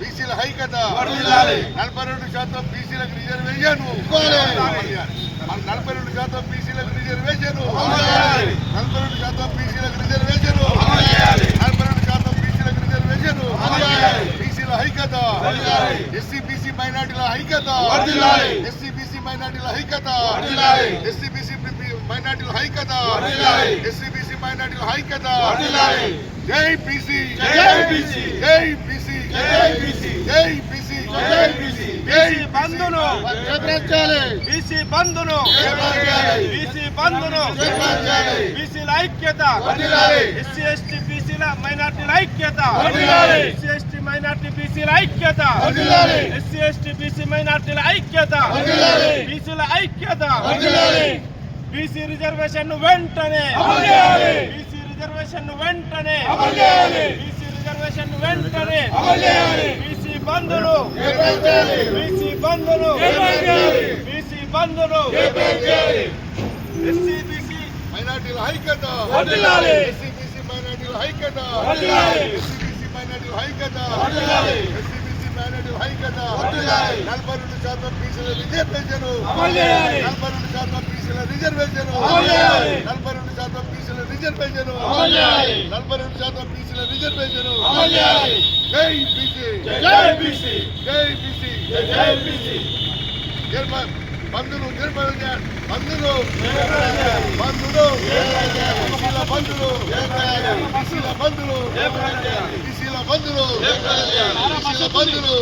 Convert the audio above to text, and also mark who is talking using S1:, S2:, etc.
S1: బీసీల ఐక్యత 42% బీసీలకు రిజర్వేషన్ 42% బీసీలకు రిజర్వేషన్ 42% బీసీలకు రిజర్వేషన్ 42% బీసీలకు రిజర్వేషన్ బీసీల ఐక్యత ఎస్సీ బీసీ మైనార్టీల ఐక్యత ఎస్సీ బీసీ మైనార్టీల ఐక్యత ఎస్సీ బీసీ మైనార్టీల ఐక్యత ఎస్సీ బీసీ మైనార్టీల ఐక్యత జై బీసీ జై బీసీ జై బీసీ జై బీసీ జై బీసీ జై బీసీ బీసీ బంధును బీసీ బంధును బీసీ బంధును బీసీల ఐక్యత ఎస్సీ ఎస్టీ బీసీల మైనార్టీల ఐక్యత ఎస్సీ ఎస్టీ మైనార్టీ బీసీల ఐక్యత ఎస్సీ ఎస్టీ బీసీ మైనార్టీల ఐక్యత బీసీల ఐక్యత బీసీ రిజర్వేషన్ వెంటనే బీసీ రిజర్వేషన్ వెంటనే బీసీ రిజర్వేషన్ వెంటనే బీసీ బంధులు బీసీ బంధులు బీసీ బంధులు ఎస్సీ బీసీ మైనార్టీల ఐక్యత ఎస్సీ బీసీ మైనార్టీల ఐక్యత ఎస్సీ బీసీ మైనార్టీల ఐక్యత ఎస్సీ బీసీ మైనార్టీల ఐక్యత 42% బీసీల రిజర్వేషన్ 42% బీసీల రిజర్వేషన్ 42% బీసీల రిజర్వేషన్ 42% బీసీల రిజర్వేషన్ జై బీసీ జై బీసీ జై బీసీ జై బీసీ బంధులు బంధులు బంధులు బీసీల బంధులు బీసీల బంధులు బీసీల బంధులు బీసీల బంధులు